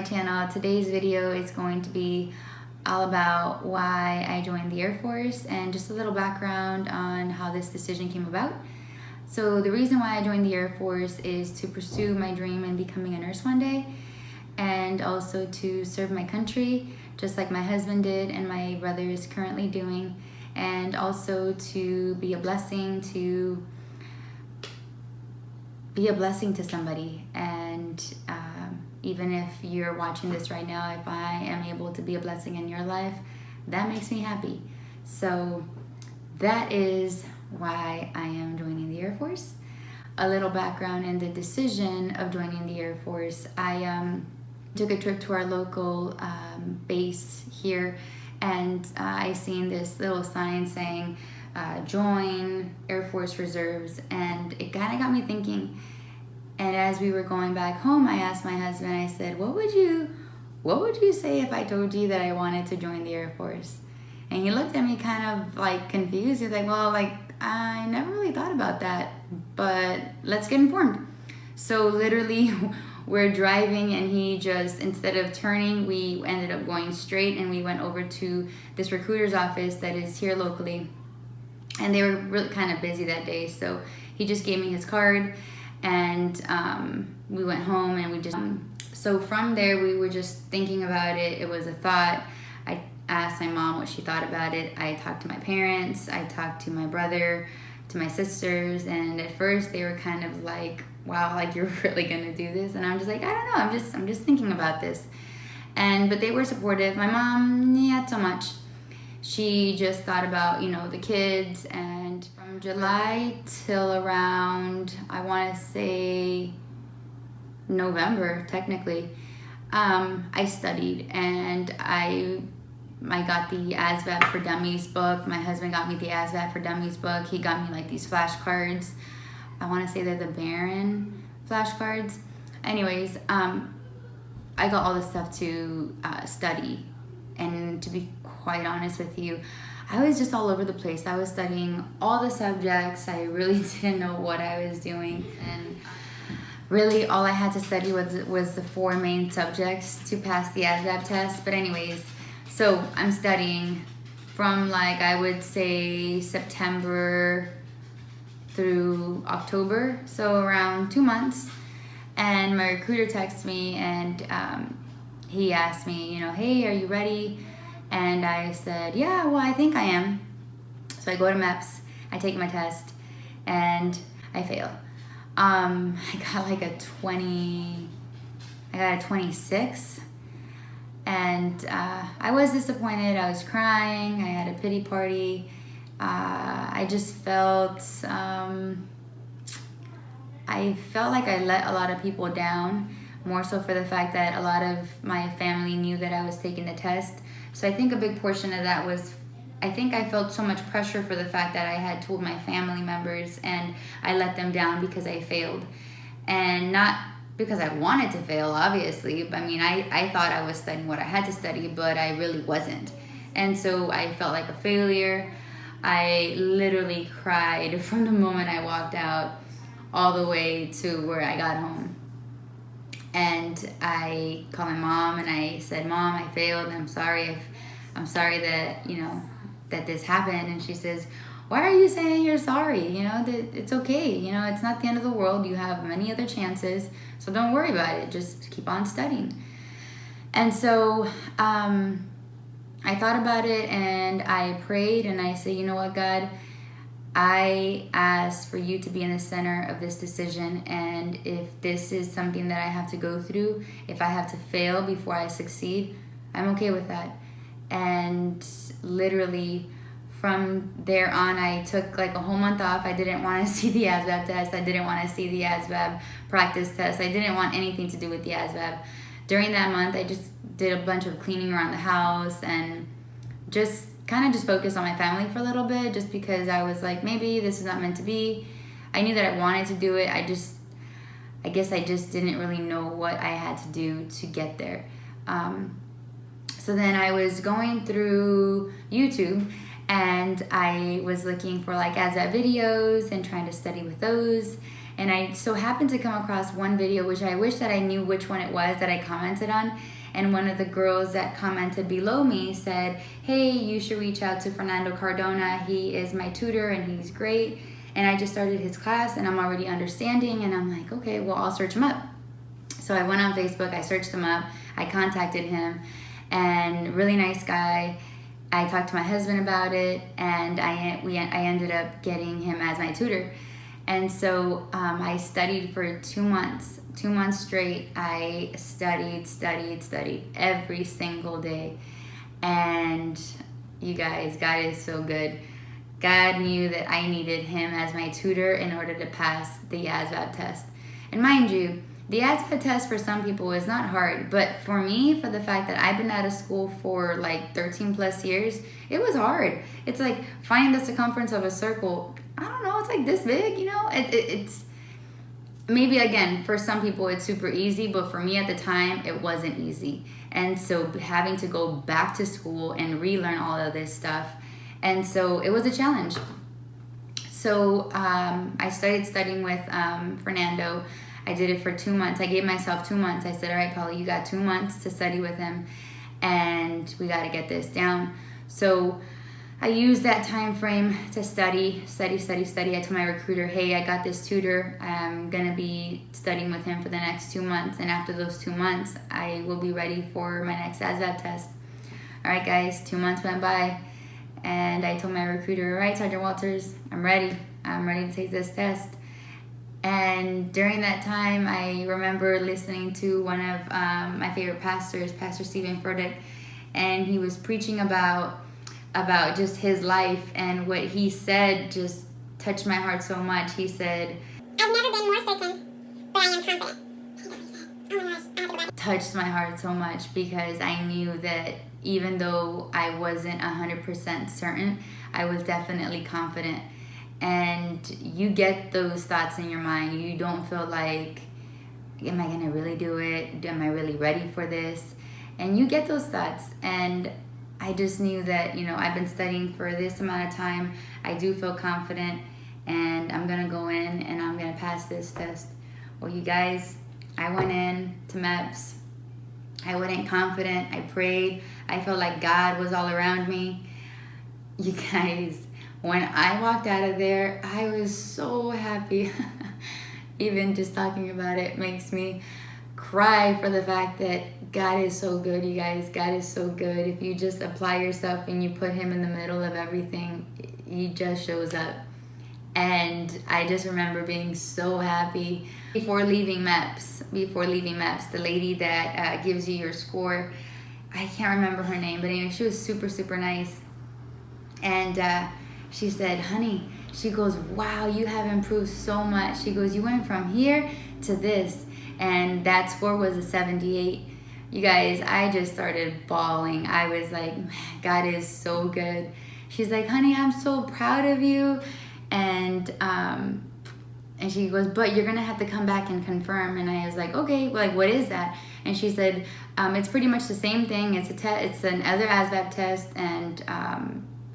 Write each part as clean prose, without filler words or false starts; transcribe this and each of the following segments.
channel. Today's video is going to be all about why I joined the Air Force and just a little background on how this decision came about. So the reason why I joined the Air Force is to pursue my dream in becoming a nurse one day, and also to serve my country just like my husband did and my brother is currently doing, and also to be a blessing to somebody. And even if you're watching this right now, if I am able to be a blessing in your life, that makes me happy. So that is why I am joining the Air Force. A little background in the decision of joining the Air Force. I took a trip to our local base here, and I seen this little sign saying join Air Force Reserves, and it kind of got me thinking. And as we were going back home, I asked my husband, I said, what would you say if I told you that I wanted to join the Air Force? And he looked at me kind of like confused. He's like, well, like, I never really thought about that, but let's get informed. So literally we're driving, and he just, instead of turning, we ended up going straight, and we went over to this recruiter's office that is here locally. And they were really kind of busy that day. So he just gave me his card, and we went home, and we just, so from there we were just thinking about it. It was a thought. I asked my mom what she thought about it. I talked to my parents, I talked to my brother, to my sisters, and at first they were kind of like, wow, like, you're really gonna do this? And I'm just like, I don't know, I'm just thinking about this. But they were supportive. My mom, not so much. She just thought about, the kids. And from July till around, I want to say November, technically, I studied, and I got the ASVAB for Dummies book. My husband got me the ASVAB for Dummies book. He got me like these flashcards. I want to say they're the Baron flashcards. Anyways, I got all this stuff to study. And to be quite honest with you, I was just all over the place. I was studying all the subjects. I really didn't know what I was doing. And really all I had to study was the 4 main subjects to pass the ASVAB test. But anyways, so I'm studying from, like, I would say September through October, so around 2 months. And my recruiter texted me, and he asked me, hey, are you ready? And I said, yeah, well, I think I am. So I go to MEPS, I take my test, and I fail. I got like a 26. And I was disappointed. I was crying. I had a pity party. I just felt, I felt like I let a lot of people down, more so for the fact that a lot of my family knew that I was taking the test. So I think a big portion of that was, I think I felt so much pressure for the fact that I had told my family members, and I let them down because I failed. And not because I wanted to fail, obviously. I mean, I thought I was studying what I had to study, but I really wasn't. And so I felt like a failure. I literally cried from the moment I walked out all the way to where I got home. And I called my mom, and I said, Mom, I failed, and I'm sorry that, that this happened. And she says, why are you saying you're sorry? That it's okay. It's not the end of the world. You have many other chances, so don't worry about it. Just keep on studying. And so I thought about it, and I prayed, and I said, you know what, God, I ask for you to be in the center of this decision, and if this is something that I have to go through, if I have to fail before I succeed, I'm okay with that. And literally from there on, I took like a whole month off. I didn't want to see the ASVAB test. I didn't want to see the ASVAB practice test. I didn't want anything to do with the ASVAB. During that month, I just did a bunch of cleaning around the house, and just kind of just focused on my family for a little bit, just because I was like, maybe this is not meant to be. I knew that I wanted to do it. I guess I just didn't really know what I had to do to get there. So then I was going through YouTube, and I was looking for like ASVAB videos and trying to study with those. And I so happened to come across one video, which I wish that I knew which one it was that I commented on. And one of the girls that commented below me said, hey, you should reach out to Fernando Cardona. He is my tutor and he's great. And I just started his class and I'm already understanding. And I'm like, okay, well, I'll search him up. So I went on Facebook, I searched him up, I contacted him, and really nice guy. I talked to my husband about it, and I ended up getting him as my tutor. And so I studied for 2 months. 2 months straight, I studied every single day. And you guys, God is so good. God knew that I needed him as my tutor in order to pass the ASVAB test. And mind you, the ASVAB test for some people is not hard, but for me, for the fact that I've been out of school for like 13 plus years, it was hard. It's like find the circumference of a circle. I don't know, it's like this big, you know? It's maybe, again, for some people it's super easy, but for me at the time, it wasn't easy. And so having to go back to school and relearn all of this stuff. And so it was a challenge. So I started studying with Fernando. I did it for 2 months. I gave myself 2 months. I said, all right, Polly, you got 2 months to study with him, and we got to get this down. So I used that time frame to study. I told my recruiter, hey, I got this tutor. I'm going to be studying with him for the next 2 months, and after those 2 months, I will be ready for my next ASVAB test. All right, guys, 2 months went by, and I told my recruiter, all right, Sergeant Walters, I'm ready. I'm ready to take this test. And during that time, I remember listening to one of my favorite pastors, Pastor Furtick, and he was preaching about just his life, and what he said just touched my heart so much. He said, I've never been more certain, but I am confident. Oh my gosh, I have to go back. Touched my heart so much because I knew that even though I wasn't 100% certain, I was definitely confident. And you get those thoughts in your mind. You don't feel like, am I gonna really do it? Am I really ready for this? And you get those thoughts. And I just knew that, you know, I've been studying for this amount of time. I do feel confident, and I'm gonna go in and I'm gonna pass this test. Well, you guys, I went in to MEPS. I went in confident. I prayed. I felt like God was all around me. You guys, when I walked out of there, I was so happy. Even just talking about it makes me cry for the fact that God is so good, you guys. God is so good. If you just apply yourself and you put him in the middle of everything, he just shows up. And I just remember being so happy. Before leaving MEPS, the lady that gives you your score, I can't remember her name, but anyway, she was super, super nice. And she said, honey, she goes, wow, you have improved so much. She goes, you went from here to this. And that score was a 78. You guys, I just started bawling. I was like, God is so good. She's like, honey, I'm so proud of you. And she goes, but you're gonna have to come back and confirm. And I was like, okay, like, what is that? And she said, it's pretty much the same thing. It's another ASVAB test, and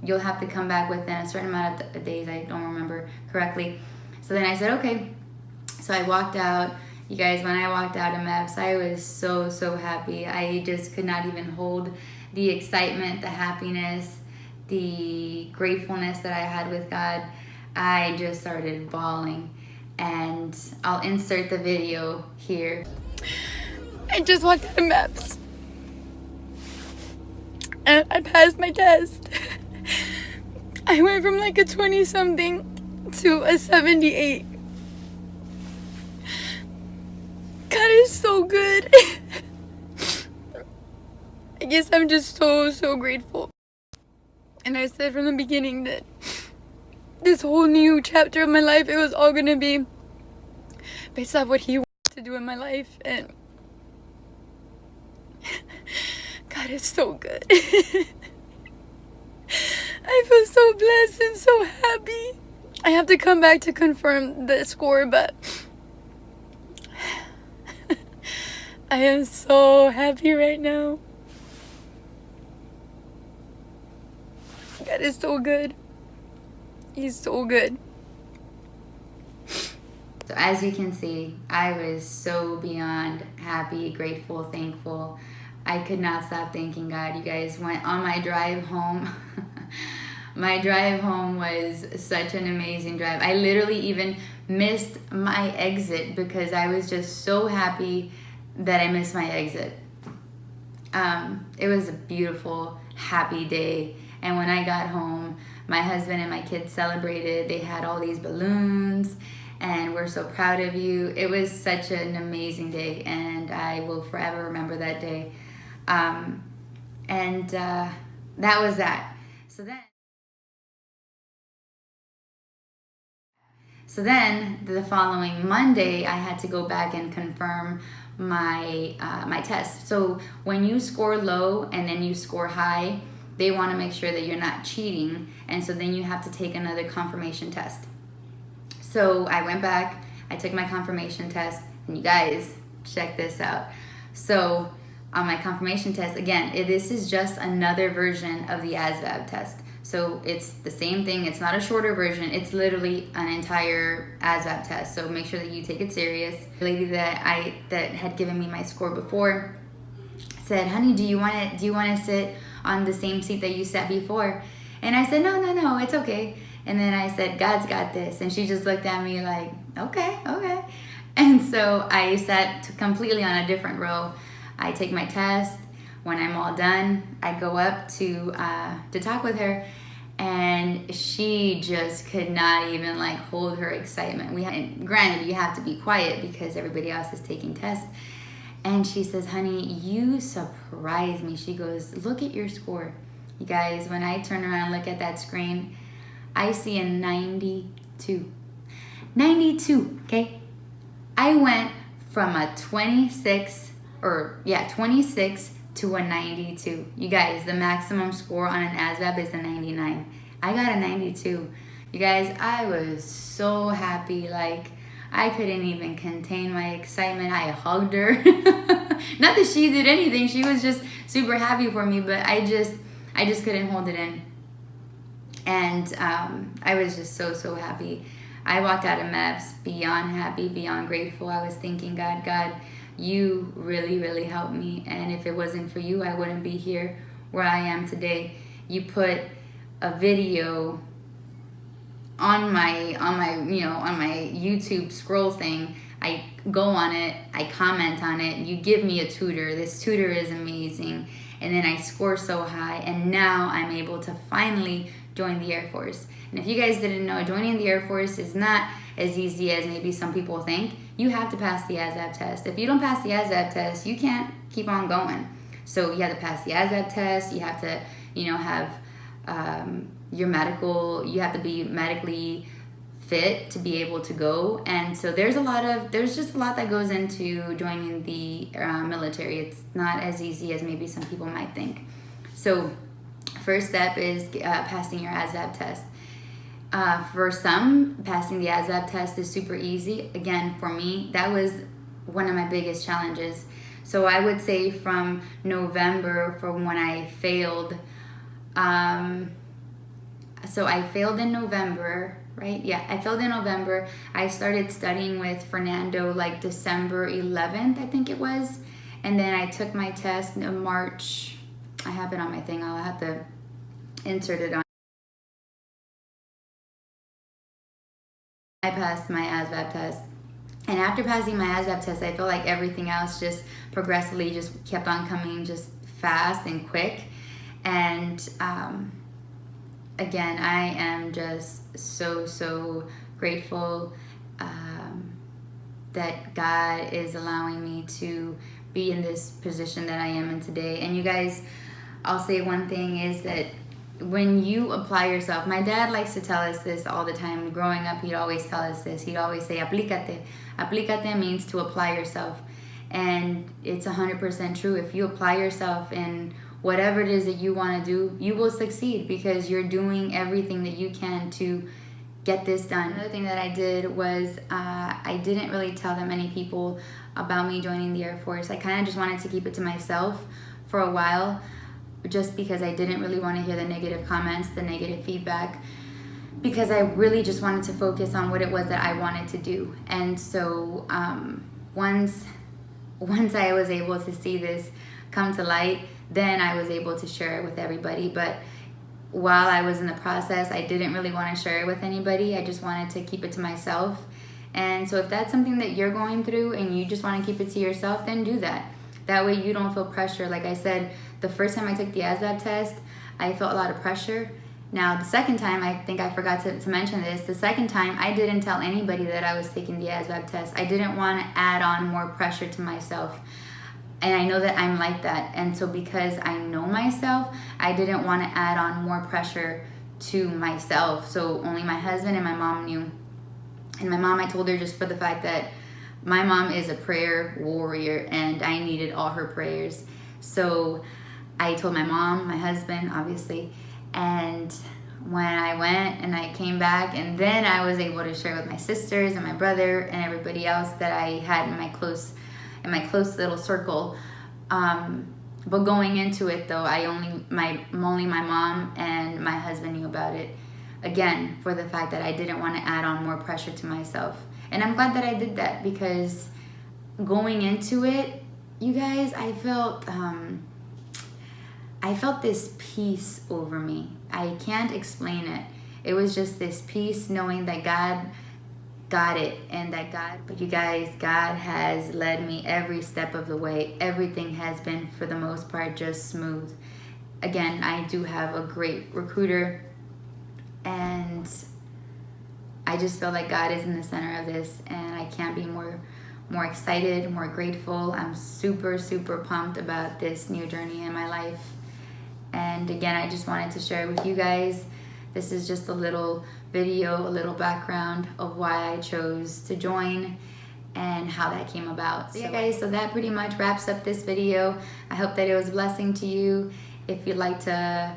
you'll have to come back within a certain amount of days. I don't remember correctly. So then I said, okay. So I walked out. You guys, when I walked out of MEPS, I was so, so happy. I just could not even hold the excitement, the happiness, the gratefulness that I had with God. I just started bawling. And I'll insert the video here. I just walked out of MEPS. And I passed my test. I went from like a 20-something to a 78. God is so good. I guess I'm just so, so grateful. And I said from the beginning that this whole new chapter of my life, it was all going to be based off what he wants to do in my life. And God is so good. I feel so blessed and so happy. I have to come back to confirm the score, but I am so happy right now. God is so good. He's so good. So as you can see, I was so beyond happy, grateful, thankful. I could not stop thanking God. You guys, went on my drive home. My drive home was such an amazing drive. I literally even missed my exit because I was just so happy that I missed my exit. It was a beautiful, happy day. And when I got home, my husband and my kids celebrated. They had all these balloons, and we're so proud of you. It was such an amazing day, and I will forever remember that day. That was that. So then the following Monday, I had to go back and confirm my my test. So when you score low and then you score high, they want to make sure that you're not cheating, and so then you have to take another confirmation test. So I went back, I took my confirmation test, and you guys, check this out. So on my confirmation test, again, this is just another version of the ASVAB test. So it's the same thing. It's not a shorter version. It's literally an entire ASVAB test. So make sure that you take it serious. The lady that had given me my score before said, "Honey, do you want to sit on the same seat that you sat before?" And I said, no, it's okay. And then I said, "God's got this." And she just looked at me like, okay. And so I sat completely on a different row. I take my test. When I'm all done, I go up to talk with her, and she just could not even like hold her excitement. Granted, you have to be quiet because everybody else is taking tests. And she says, "Honey, you surprised me." She goes, "Look at your score." You guys, when I turn around and look at that screen, I see a 92. 92, okay? I went from a 26 to a 92. You guys, the maximum score on an ASVAB is a 99. I got a 92. You guys, I was so happy. Like, I couldn't even contain my excitement. I hugged her. Not that she did anything. She was just super happy for me, but I just couldn't hold it in. And I was just so happy. I walked out of MEPS beyond happy, beyond grateful. I was thinking, God, you really helped me, and if it wasn't for you, I wouldn't be here where I am today. You put a video on my YouTube scroll thing. I go on it, I comment on it, you give me a tutor. This tutor is amazing, and then I score so high, and now I'm able to finally join the Air Force. And if you guys didn't know, joining the Air Force is not as easy as maybe some people think. You have to pass the ASVAB test. If you don't pass the ASVAB test, you can't keep on going. So you have to pass the ASVAB test. You have to, have your medical. You have to be medically fit to be able to go. And so there's just a lot that goes into joining the military. It's not as easy as maybe some people might think. So first step is passing your ASVAB test. For some, passing the ASVAB test is super easy. Again, for me, that was one of my biggest challenges. So I would say from November, from when I failed, so I failed in November, right? Yeah, I failed in November. I started studying with Fernando like December 11th, I think it was. And then I took my test in March. I have it on my thing. I'll have to insert it on. I passed my ASVAB test. And after passing my ASVAB test, I felt like everything else just progressively just kept on coming just fast and quick. And again, I am just so grateful that God is allowing me to be in this position that I am in today. And you guys, I'll say one thing is that when you apply yourself, my dad likes to tell us this all the time. Growing up, he'd always tell us this. He'd always say, aplícate. Aplícate means to apply yourself. And it's 100% true. If you apply yourself in whatever it is that you want to do, you will succeed because you're doing everything that you can to get this done. Another thing that I did was I didn't really tell that many people about me joining the Air Force. I kind of just wanted to keep it to myself for a while, just because I didn't really want to hear the negative comments, the negative feedback, because I really just wanted to focus on what it was that I wanted to do. And so once I was able to see this come to light, then I was able to share it with everybody. But while I was in the process, I didn't really want to share it with anybody. I just wanted to keep it to myself. And so if that's something that you're going through and you just want to keep it to yourself, then do that. That way you don't feel pressure. Like I said, the first time I took the ASVAB test, I felt a lot of pressure. Now, the second time, I think I forgot to mention this, the second time I didn't tell anybody that I was taking the ASVAB test. I didn't want to add on more pressure to myself. And I know that I'm like that. And so because I know myself, I didn't want to add on more pressure to myself. So only my husband and my mom knew. And my mom, I told her just for the fact that my mom is a prayer warrior and I needed all her prayers. So I told my mom, my husband, obviously. And when I went and I came back, and then I was able to share with my sisters and my brother and everybody else that I had in my close little circle. But going into it though, only my mom and my husband knew about it. Again, for the fact that I didn't want to add on more pressure to myself. And I'm glad that I did that, because going into it, you guys, I felt this peace over me. I can't explain it. It was just this peace knowing that God got it, and that but you guys, God has led me every step of the way. Everything has been, for the most part, just smooth. Again, I do have a great recruiter, and I just feel like God is in the center of this, and I can't be more excited, more grateful. I'm super, super pumped about this new journey in my life. And again, I just wanted to share it with you guys. This is just a little video, a little background of why I chose to join and how that came about. So yeah, guys, so that pretty much wraps up this video. I hope that it was a blessing to you. If you'd like to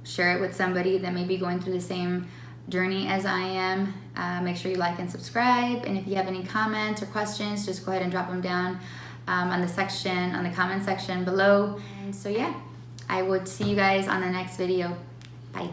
share it with somebody that may be going through the same journey as I am, make sure you like and subscribe. And if you have any comments or questions, just go ahead and drop them down on the comment section below. And so yeah, I would see you guys on the next video. Bye.